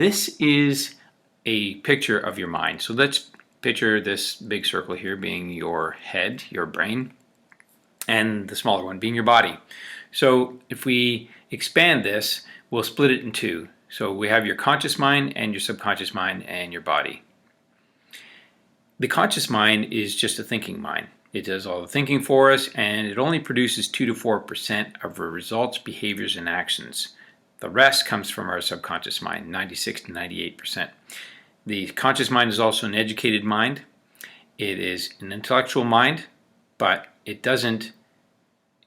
This is a picture of your mind. So let's picture this big circle here being your head, your brain, and the smaller one being your body. So if we expand this, we'll split it in two. So we have your conscious mind and your subconscious mind and your body. The conscious mind is just a thinking mind. It does all the thinking for us, and it only produces 2 to 4% of our results, behaviors, and actions. The rest comes from our subconscious mind, 96 to 98%. The conscious mind is also an educated mind. It is an intellectual mind, but it doesn't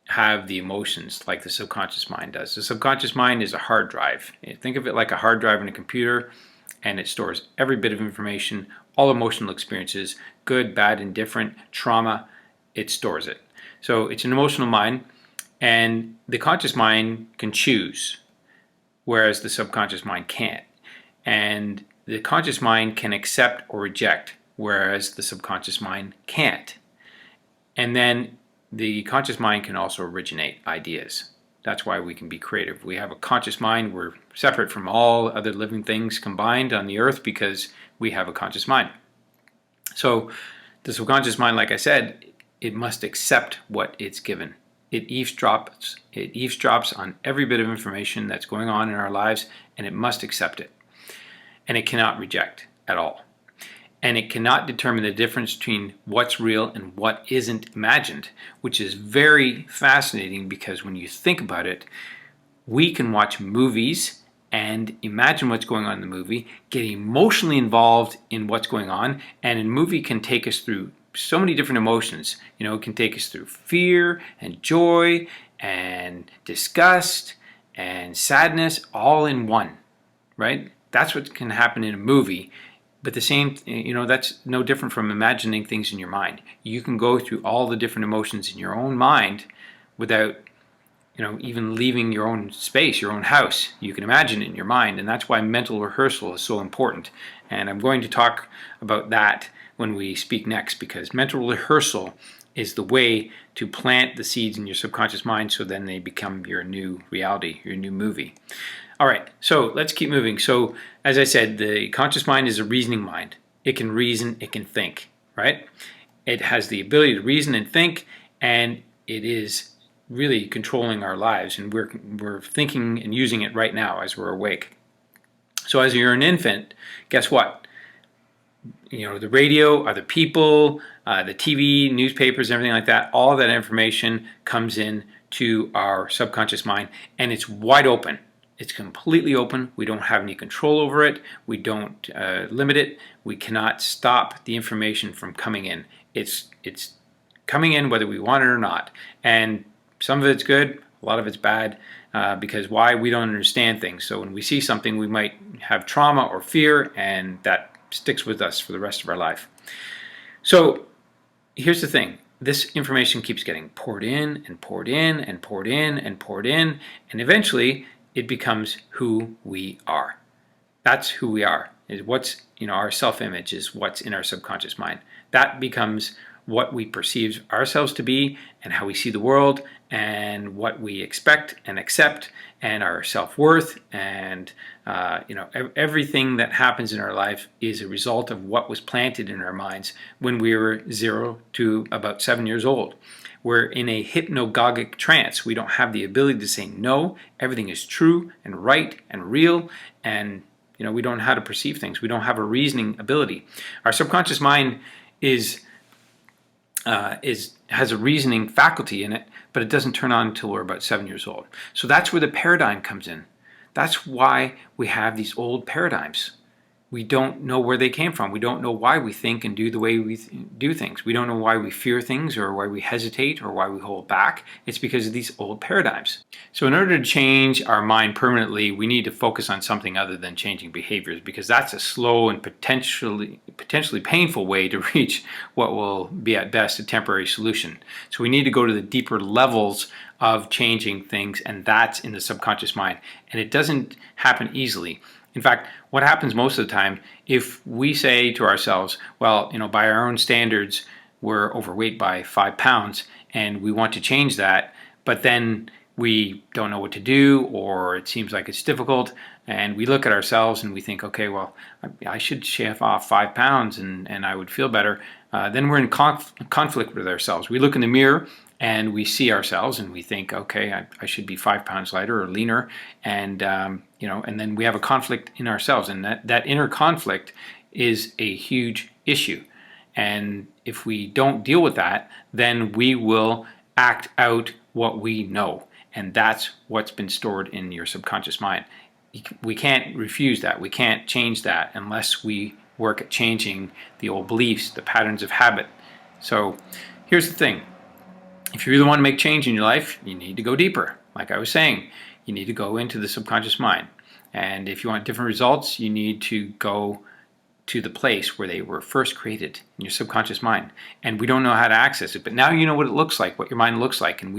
have the emotions like the subconscious mind does. The subconscious mind is a hard drive. Think of it like a hard drive in a computer, and it stores every bit of information, all emotional experiences, good, bad, indifferent, trauma. It stores it. So it's an emotional mind, and the conscious mind can choose, whereas the subconscious mind can't. And the conscious mind can accept or reject, whereas the subconscious mind can't. And then the conscious mind can also originate ideas. That's why we can be creative. We have a conscious mind. We're separate from all other living things combined on the earth because we have a conscious mind. So the subconscious mind, like I said, it must accept what it's given. It eavesdrops on every bit of information that's going on in our lives, and it must accept it. And it cannot reject at all. And it cannot determine the difference between what's real and what isn't imagined, which is very fascinating because when you think about it, we can watch movies and imagine what's going on in the movie, get emotionally involved in what's going on, and a movie can take us through so many different emotions. It can take us through fear and joy and disgust and sadness all in one, right? That's what can happen in a movie. But the same, that's no different from imagining things in your mind. You can go through all the different emotions in your own mind without, even leaving your own space, your own house. You can imagine it in your mind, and that's why mental rehearsal is so important. And I'm going to talk about that when we speak next, because mental rehearsal is the way to plant the seeds in your subconscious mind so then they become your new reality, your new movie. All right, so let's keep moving. So as I said, the conscious mind is a reasoning mind. It can reason, it can think, right? It has the ability to reason and think, and it is really controlling our lives, and we're thinking and using it right now as we're awake. So as you're an infant, guess what? The radio, other people, the TV, newspapers, everything like that, all that information comes in to our subconscious mind, and it's wide open. It's completely open. We don't have any control over it. We don't limit it. We cannot stop the information from coming in. It's coming in whether we want it or not. And some of it's good, a lot of it's bad, because why? We don't understand things. So when we see something, we might have trauma or fear, and that sticks with us for the rest of our life. So here's the thing. This information keeps getting poured in and poured in and poured in and poured in, and eventually it becomes who we are. That's who we are. Is what's, our self-image is what's in our subconscious mind. That becomes what we perceive ourselves to be and how we see the world and what we expect and accept and our self-worth and everything that happens in our life is a result of what was planted in our minds when we were 0 to about 7 years old. We're in a hypnagogic trance. We don't have the ability to say no. Everything is true and right and real, and we don't know how to perceive things. We don't have a reasoning ability. Our subconscious mind has a reasoning faculty in it, but it doesn't turn on until we're about 7 years old. So that's where the paradigm comes in. That's why we have these old paradigms. We don't know where they came from. We don't know why we think and do the way we do things. We don't know why we fear things or why we hesitate or why we hold back. It's because of these old paradigms. So in order to change our mind permanently, we need to focus on something other than changing behaviors, because that's a slow and potentially painful way to reach what will be at best a temporary solution. So we need to go to the deeper levels of changing things, and that's in the subconscious mind. And it doesn't happen easily. In fact, what happens most of the time, if we say to ourselves, well, by our own standards, we're overweight by 5 pounds and we want to change that, but then we don't know what to do, or it seems like it's difficult, and we look at ourselves and we think, okay, well, I should shave off 5 pounds and I would feel better. Then we're in conflict with ourselves. We look in the mirror and we see ourselves and we think, okay, I should be 5 pounds lighter or leaner, and and then we have a conflict in ourselves, and that inner conflict is a huge issue. And if we don't deal with that, then we will act out what we know. And that's what's been stored in your subconscious mind. We can't refuse that. We can't change that unless we work at changing the old beliefs, the patterns of habit. So here's the thing. If you really want to make change in your life, you need to go deeper. Like I was saying, you need to go into the subconscious mind. And if you want different results, you need to go to the place where they were first created in your subconscious mind. And we don't know how to access it, but now you know what it looks like, what your mind looks like. And